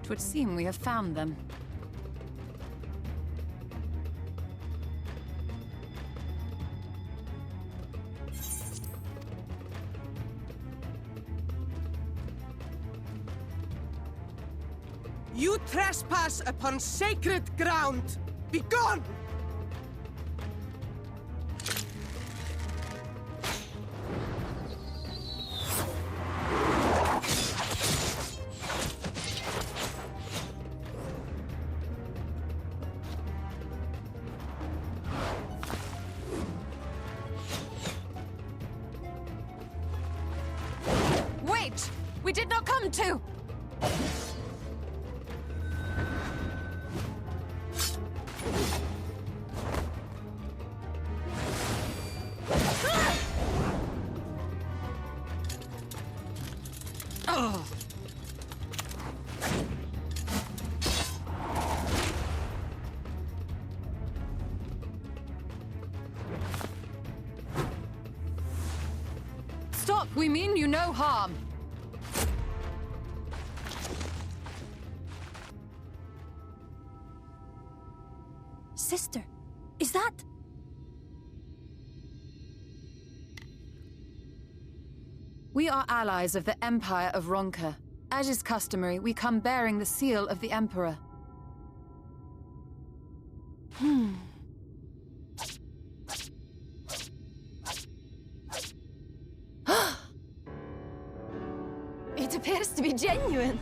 It would seem we have found them. You trespass upon sacred ground! Begone! Wait! We did not come to! Stop! We mean you no harm. Sister, is that... We are allies of the Empire of Ronka. As is customary, we come bearing the seal of the Emperor. It appears to be genuine.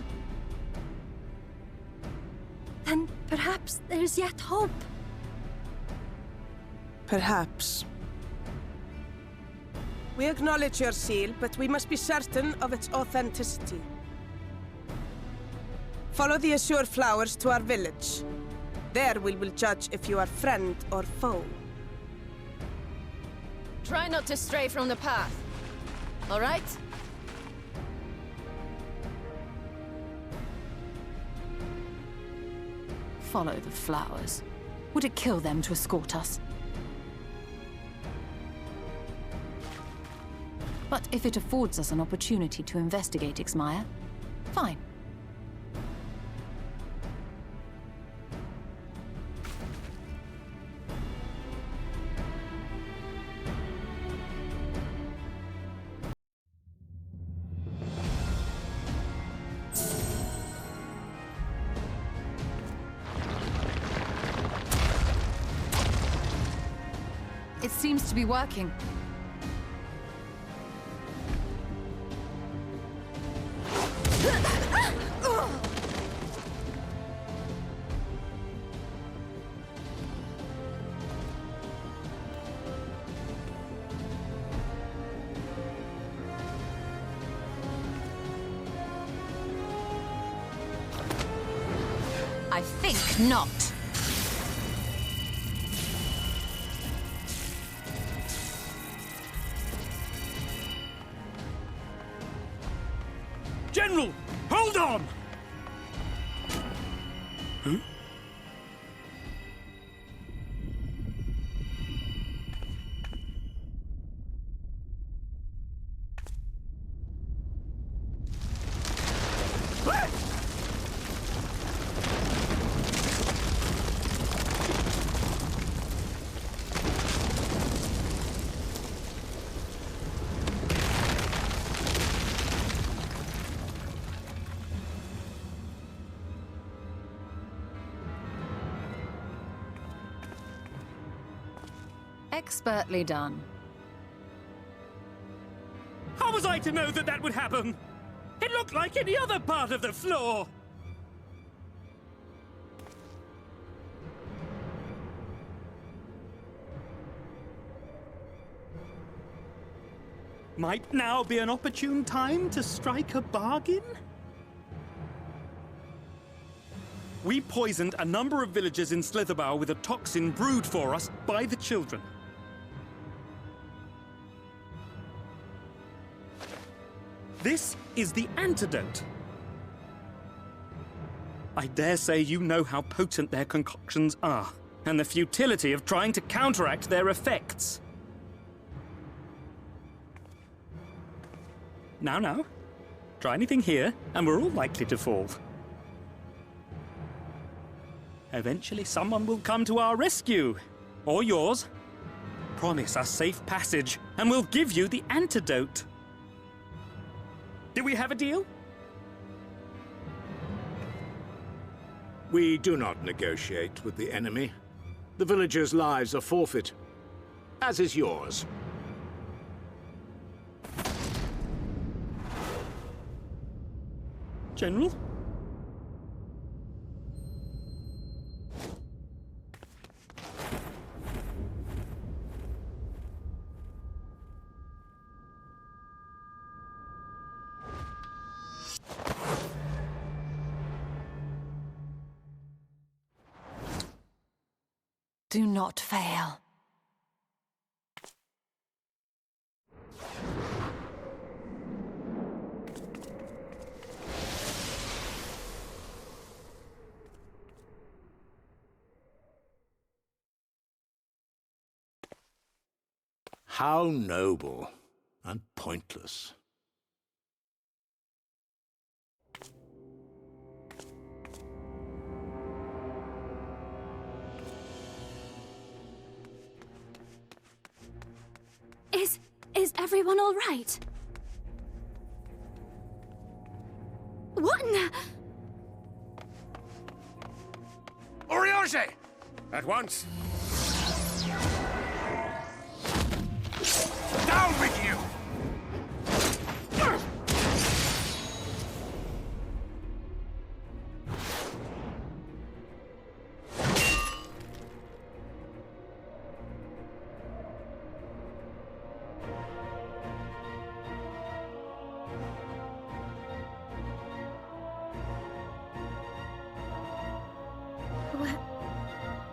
Then perhaps there's yet hope. Perhaps. We acknowledge your seal, but we must be certain of its authenticity. Follow the azure flowers to our village. There we will judge if you are friend or foe. Try not to stray from the path. All right? Follow the flowers. Would it kill them to escort us? But if it affords us an opportunity to investigate Ixmaya, fine. It seems to be working. I think not. General, hold on! Huh? Expertly done. How was I to know that that would happen? It looked like any other part of the floor! Might now be an opportune time to strike a bargain? We poisoned a number of villagers in Slitherbough with a toxin brewed for us by the children. This is the antidote. I dare say you know how potent their concoctions are, and the futility of trying to counteract their effects. Now, try anything here, and we're all likely to fall. Eventually someone will come to our rescue. Or yours. Promise us safe passage, and we'll give you the antidote. Do we have a deal? We do not negotiate with the enemy. The villagers' lives are forfeit, as is yours. General? Do not fail. How noble and pointless. Is everyone all right? What in the... Oriage! At once! Down with you!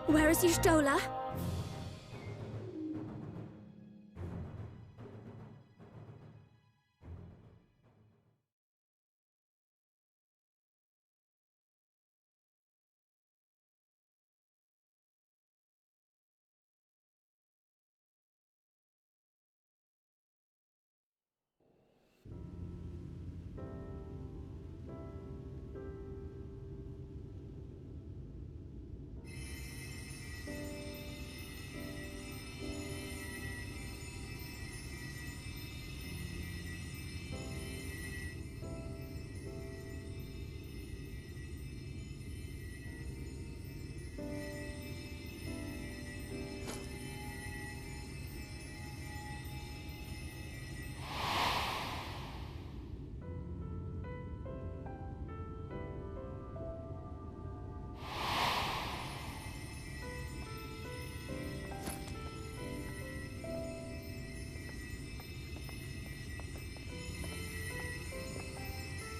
Where is Y'shtola?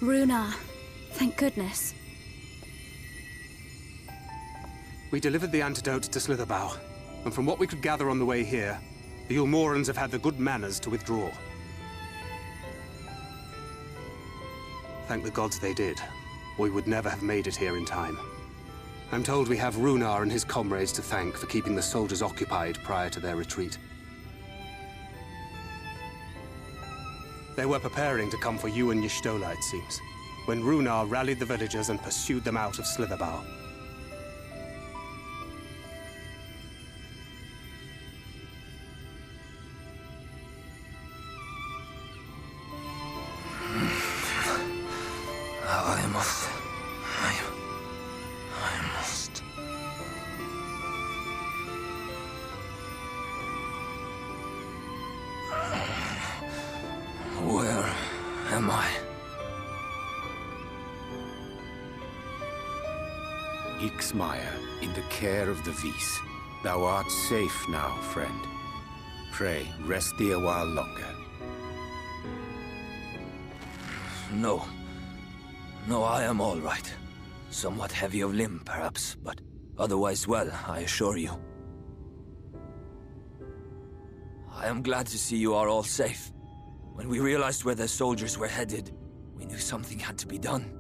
Runa, thank goodness. We delivered the antidote to Slitherbow, and from what we could gather on the way here, the Ulmorans have had the good manners to withdraw. Thank the gods they did, or we would never have made it here in time. I'm told we have Runar and his comrades to thank for keeping the soldiers occupied prior to their retreat. They were preparing to come for you and Y'shtola, it seems, when Runar rallied the villagers and pursued them out of Slitherbow. I must. Where am I? Ixmaya, in the care of the Vis. Thou art safe now, friend. Pray, rest thee a while longer. No. No, I am all right. Somewhat heavy of limb, perhaps, but otherwise well, I assure you. I am glad to see you are all safe. When we realized where the soldiers were headed, we knew something had to be done.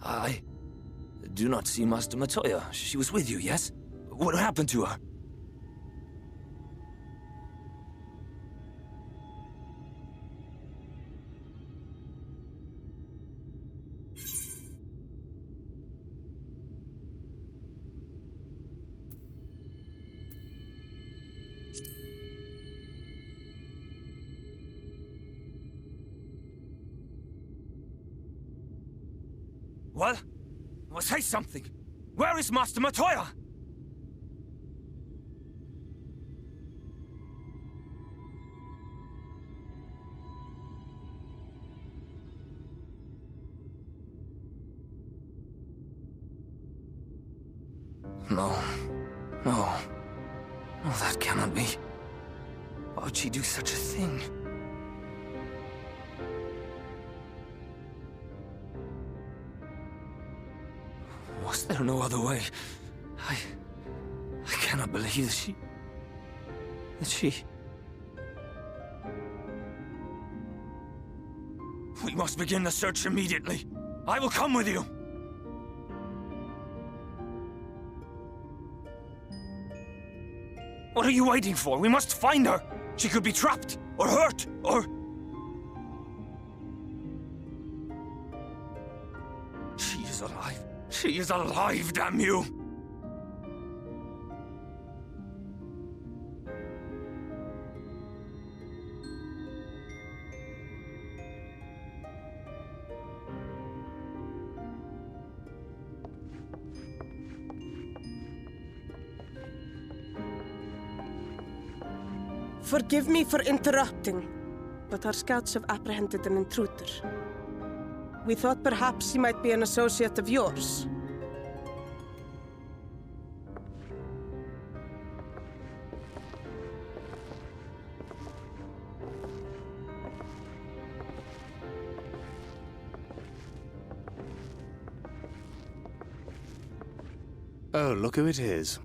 I do not see Master Matoya. She was with you, yes? What happened to her? Well, say something. Where is Master Matoya? No. No. No, that cannot be. Why would she do such a thing? Was there no other way? I cannot believe that she... We must begin the search immediately. I will come with you. What are you waiting for? We must find her. She could be trapped, or hurt, or... She is alive. She is alive, damn you! Forgive me for interrupting, but our scouts have apprehended an intruder. We thought perhaps he might be an associate of yours. Oh, look who it is.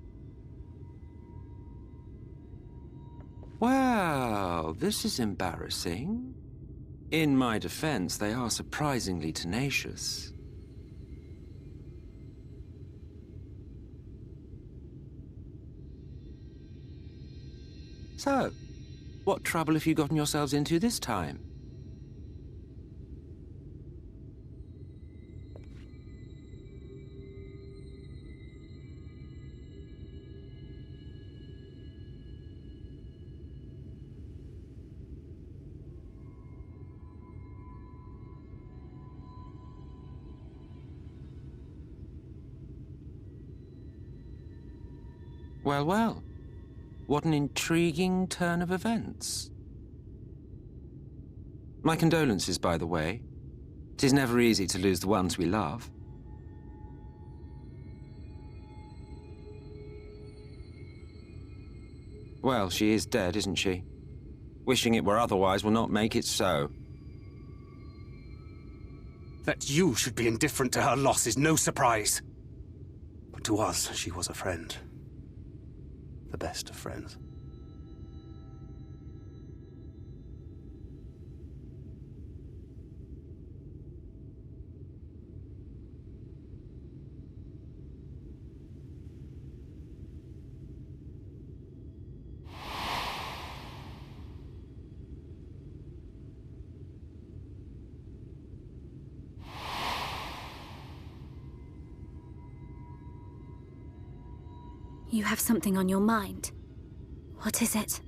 Well, this is embarrassing. In my defense, they are surprisingly tenacious. So, what trouble have you gotten yourselves into this time? Well, well. What an intriguing turn of events. My condolences, by the way. 'Tis never easy to lose the ones we love. Well, she is dead, isn't she? Wishing it were otherwise will not make it so. That you should be indifferent to her loss is no surprise. But to us, she was a friend. The best of friends. You have something on your mind. What is it?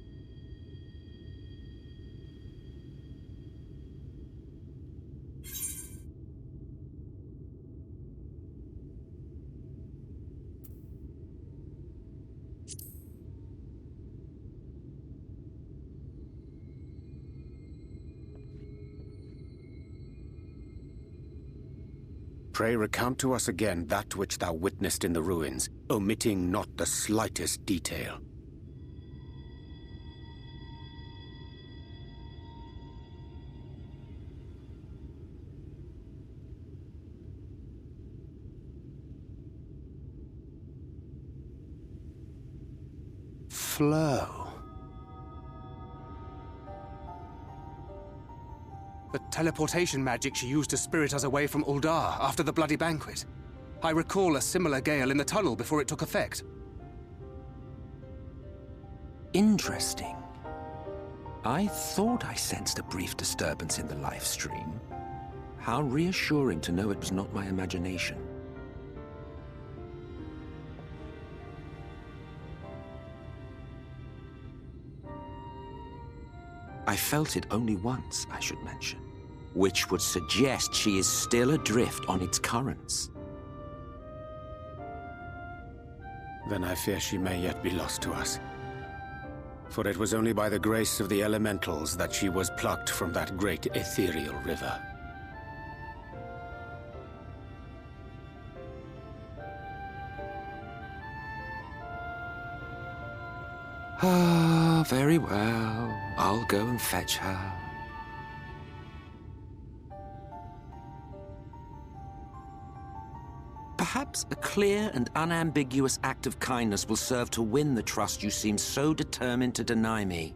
Pray recount to us again that which thou witnessed in the ruins, omitting not the slightest detail. Flow. The teleportation magic she used to spirit us away from Uldar after the bloody banquet. I recall a similar gale in the tunnel before it took effect. Interesting. I thought I sensed a brief disturbance in the life stream. How reassuring to know it was not my imagination. I felt it only once, I should mention. which would suggest she is still adrift on its currents. Then I fear she may yet be lost to us. For it was only by the grace of the elementals that she was plucked from that great ethereal river. Ah, very well. I'll go and fetch her. Perhaps a clear and unambiguous act of kindness will serve to win the trust you seem so determined to deny me.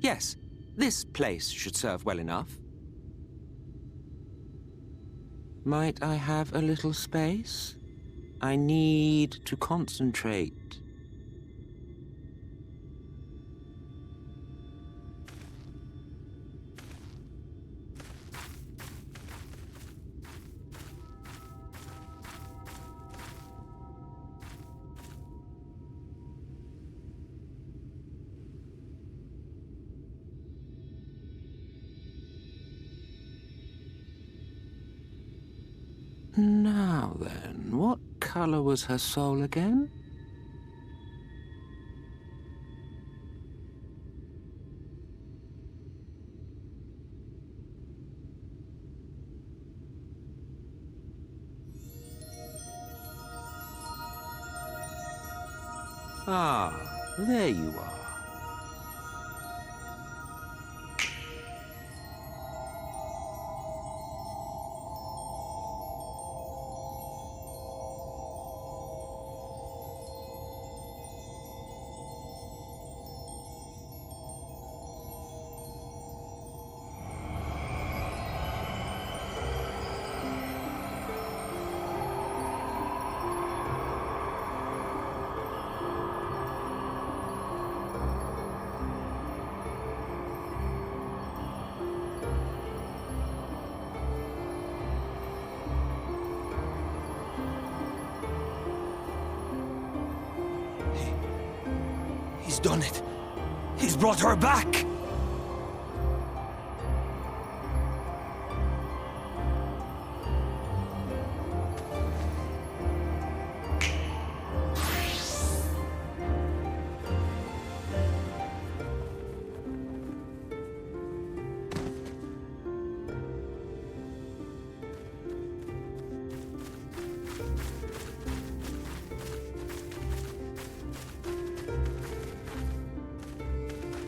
Yes, this place should serve well enough. Might I have a little space? I need to concentrate. Now then, what color was her soul again? Ah, there you are. He's done it. He's brought her back.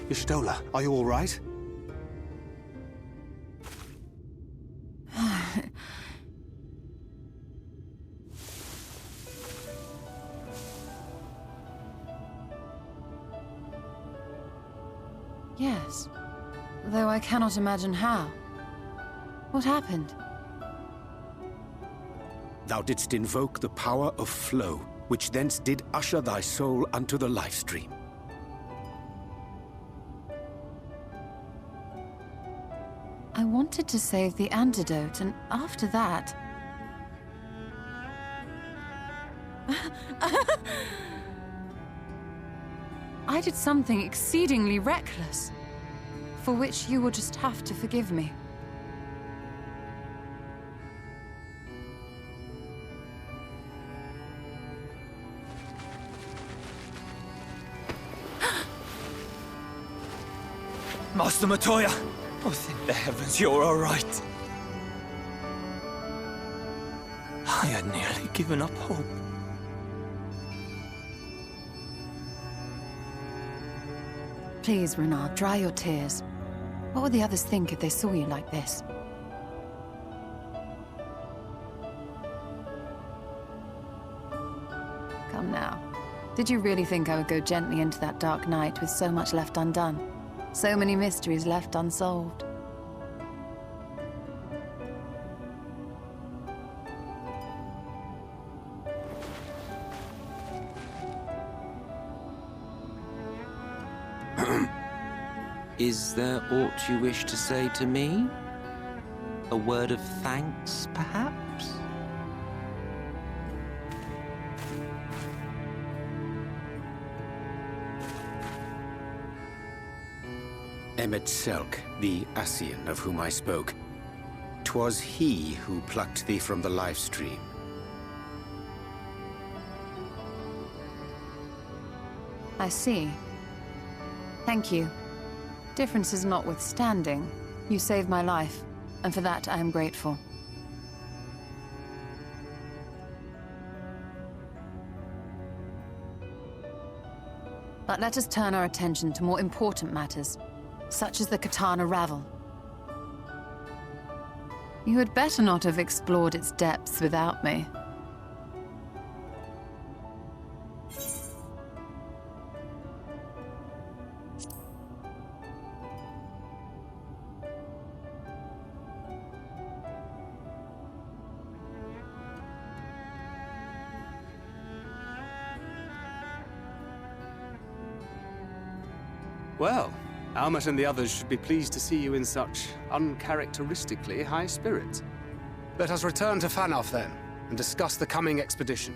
Y'shtola, are you all right? Yes, though I cannot imagine how. What happened? Thou didst invoke the power of flow, which thence did usher thy soul unto the life stream. I wanted to save the antidote, and after that... I did something exceedingly reckless, for which you will just have to forgive me. Master Matoya! Oh, thank the heavens you're all right. I had nearly given up hope. Please, Renard, dry your tears. What would the others think if they saw you like this? Come now. Did you really think I would go gently into that dark night with so much left undone? So many mysteries left unsolved. Is there aught you wish to say to me? A word of thanks, perhaps? Emmet Selk, the Ascian of whom I spoke. 'Twas he who plucked thee from the life stream. I see. Thank you. Differences notwithstanding, you saved my life, and for that I am grateful. But let us turn our attention to more important matters, such as the Katana Ravel. You had better not have explored its depths without me. Well, Almet and the others should be pleased to see you in such uncharacteristically high spirits. Let us return to Fanoff then, and discuss the coming expedition.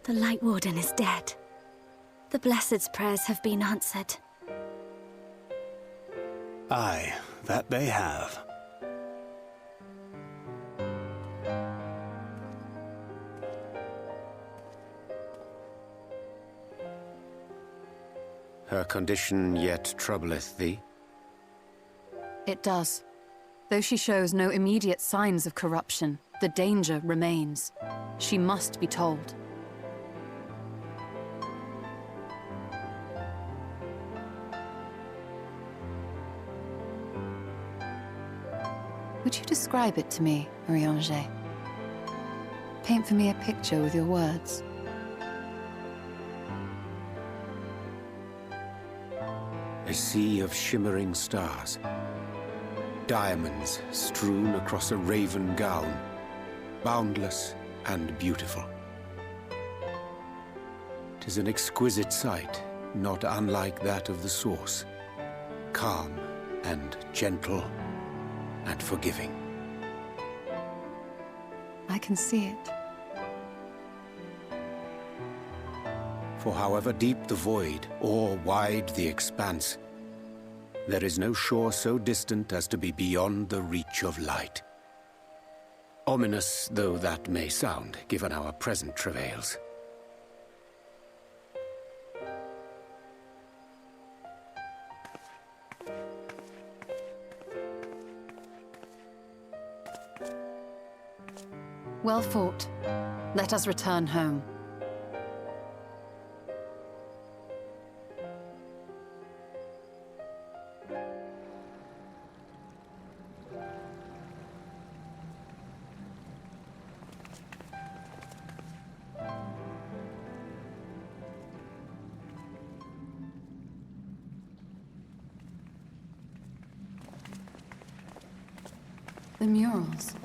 The Light Warden is dead. The Blessed's prayers have been answered. Aye, that they have. Her condition yet troubleth thee? It does. Though she shows no immediate signs of corruption, the danger remains. She must be told. Would you describe it to me, Marie-Angé? Paint for me a picture with your words. A sea of shimmering stars. Diamonds strewn across a raven gown. Boundless and beautiful. 'Tis an exquisite sight, not unlike that of the source. Calm and gentle and forgiving. I can see it. For however deep the void or wide the expanse, There is no shore so distant as to be beyond the reach of light. Ominous though that may sound, given our present travails. Well fought. Let us return home. The murals.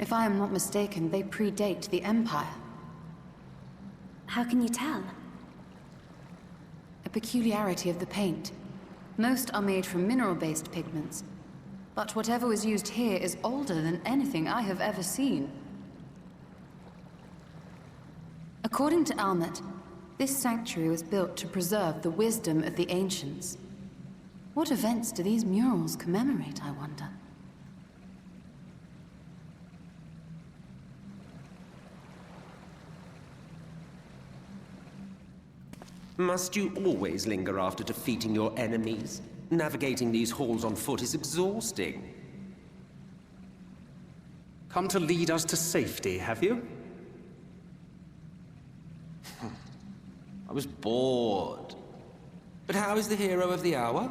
If I am not mistaken, they predate the Empire. How can you tell? A peculiarity of the paint. Most are made from mineral-based pigments. But whatever was used here is older than anything I have ever seen. According to Almet, this sanctuary was built to preserve the wisdom of the ancients. What events do these murals commemorate, I wonder? Must you always linger after defeating your enemies? Navigating these halls on foot is exhausting. Come to lead us to safety, have you? I was bored. But how is the hero of the hour?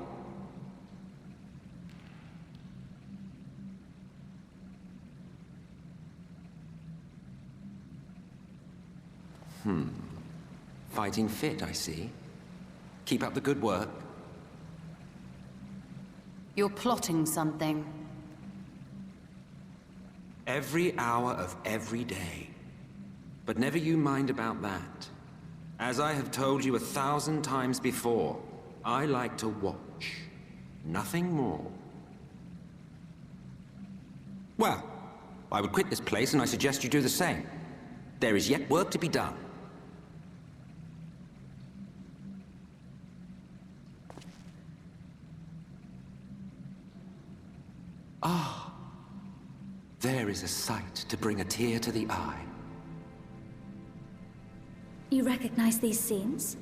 Fighting fit, I see. Keep up the good work. You're plotting something. Every hour of every day. But never you mind about that. As I have told you 1,000 times before, I like to watch. Nothing more. Well, I would quit this place and I suggest you do the same. There is yet work to be done. Ah, there is a sight to bring a tear to the eye. You recognize these scenes?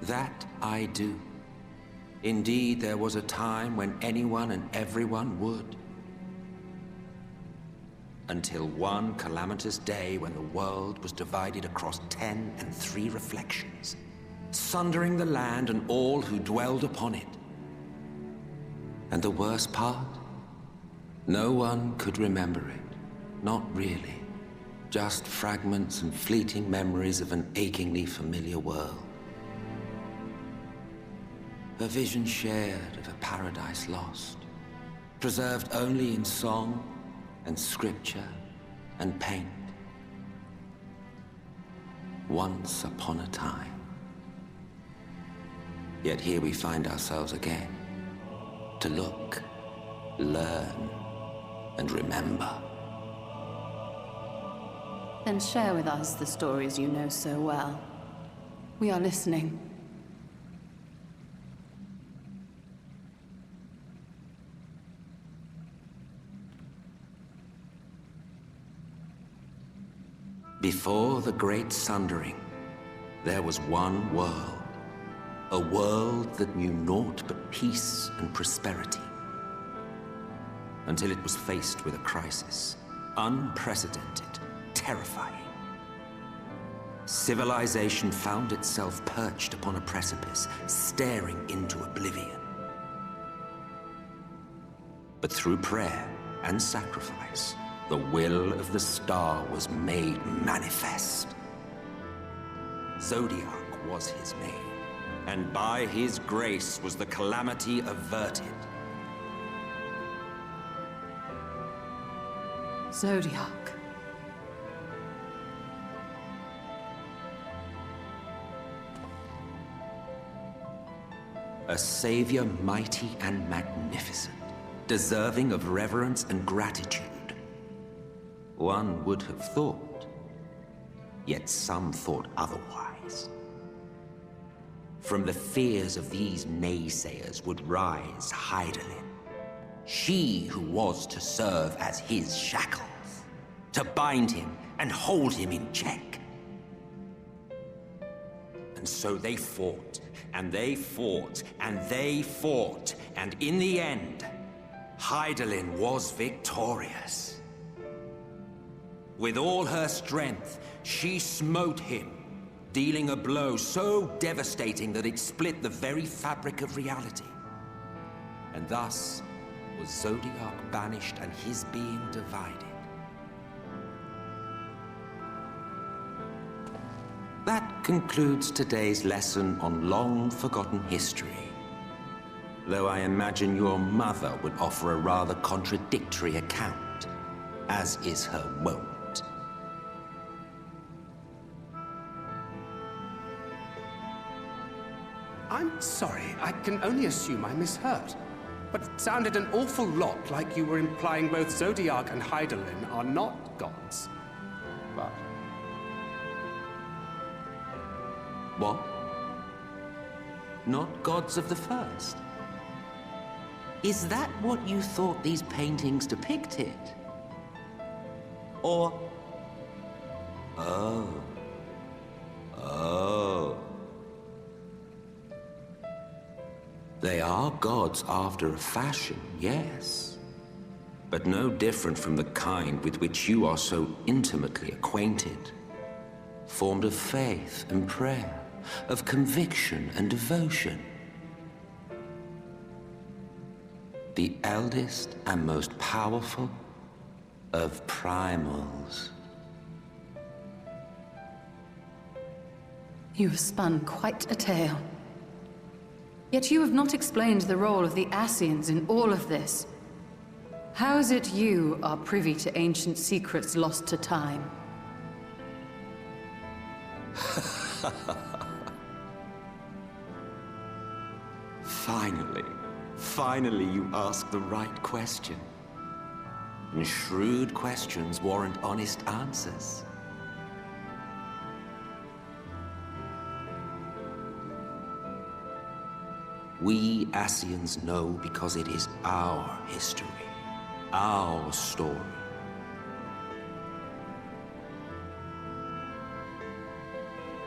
That I do. Indeed, there was a time when anyone and everyone would. Until one calamitous day when the world was divided across 10 and 3 reflections, sundering the land and all who dwelled upon it. And the worst part? No one could remember it. Not really. Just fragments and fleeting memories of an achingly familiar world. A vision shared of a paradise lost, preserved only in song and scripture and paint. Once upon a time. Yet here we find ourselves again, to look, learn, and remember. Then share with us the stories you know so well. We are listening. Before the Great Sundering, there was one world. A world that knew naught but peace and prosperity. Until it was faced with a crisis. Unprecedented, terrifying. Civilization found itself perched upon a precipice, staring into oblivion. But through prayer and sacrifice, the will of the star was made manifest. Zodiac was his name, and by his grace was the calamity averted. Zodiac. A savior mighty and magnificent, deserving of reverence and gratitude. One would have thought. Yet some thought otherwise. From the fears of these naysayers would rise Hydaelyn. She who was to serve as his shackles, to bind him and hold him in check. And so they fought, and they fought, and they fought, and in the end, Hydaelyn was victorious. With all her strength, she smote him, dealing a blow so devastating that it split the very fabric of reality. And thus was Zodiark banished and his being divided. That concludes today's lesson on long-forgotten history. Though I imagine your mother would offer a rather contradictory account, as is her wont. I'm sorry, I can only assume I misheard. But it sounded an awful lot like you were implying both Zodiark and Hydaelyn are not gods. But... What? Not gods of the first? Is that what you thought these paintings depicted? Or... Oh. They are gods after a fashion, yes. But no different from the kind with which you are so intimately acquainted. Formed of faith and prayer, of conviction and devotion. The eldest and most powerful of primals. You have spun quite a tale. Yet you have not explained the role of the Ascians in all of this. How is it you are privy to ancient secrets lost to time? Finally you ask the right question. And shrewd questions warrant honest answers. We Ascians know because it is our history, our story.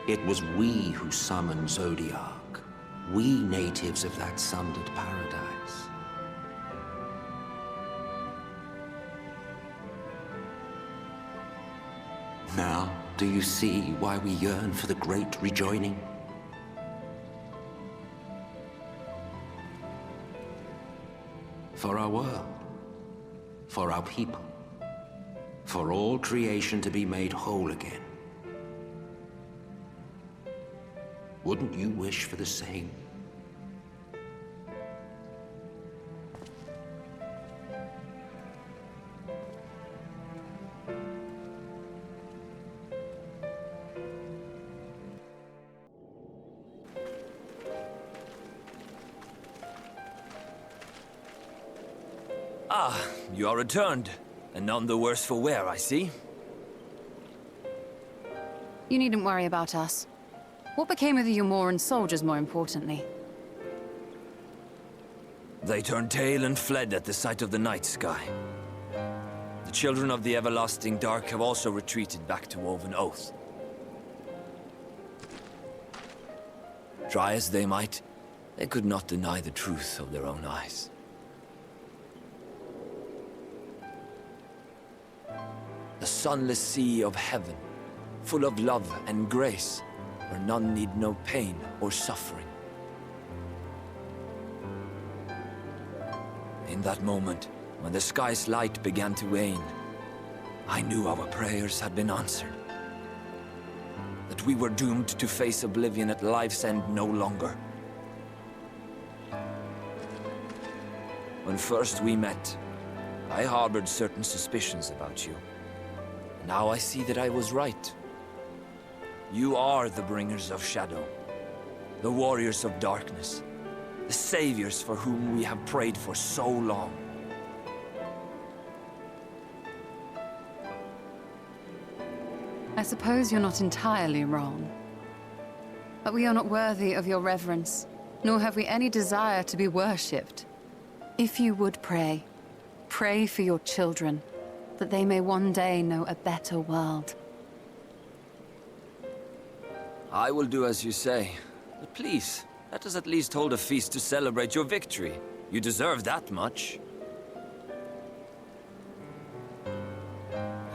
It was we who summoned Zodiark, we natives of that sundered paradise. Now, do you see why we yearn for the great rejoining? For our world, for our people, for all creation to be made whole again. Wouldn't you wish for the same? Ah, you are returned, and none the worse for wear, I see. You needn't worry about us. What became of the Umoran soldiers, more importantly? They turned tail and fled at the sight of the night sky. The children of the everlasting dark have also retreated back to Woven Oath. Try as they might, they could not deny the truth of their own eyes. The sunless sea of heaven, full of love and grace, where none need know pain or suffering. In that moment, when the sky's light began to wane, I knew our prayers had been answered. That we were doomed to face oblivion at life's end no longer. When first we met, I harbored certain suspicions about you. Now I see that I was right. You are the bringers of shadow, the warriors of darkness, the saviors for whom we have prayed for so long. I suppose you're not entirely wrong. But we are not worthy of your reverence, nor have we any desire to be worshipped. If you would pray, pray for your children, that they may one day know a better world. I will do as you say. But please, let us at least hold a feast to celebrate your victory. You deserve that much.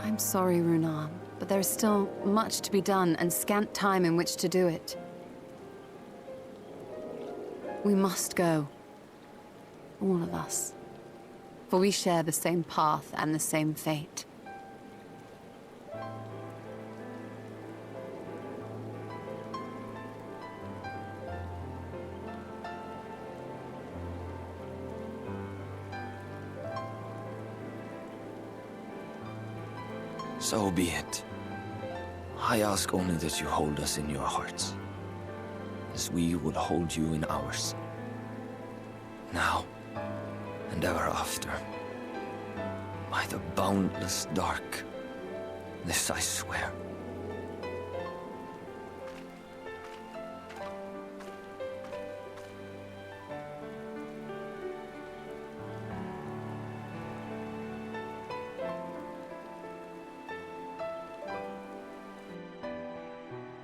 I'm sorry, Runar, but there is still much to be done and scant time in which to do it. We must go. All of us. For we share the same path and the same fate. So be it. I ask only that you hold us in your hearts, as we will hold you in ours. Now, and ever after. By the boundless dark, this I swear.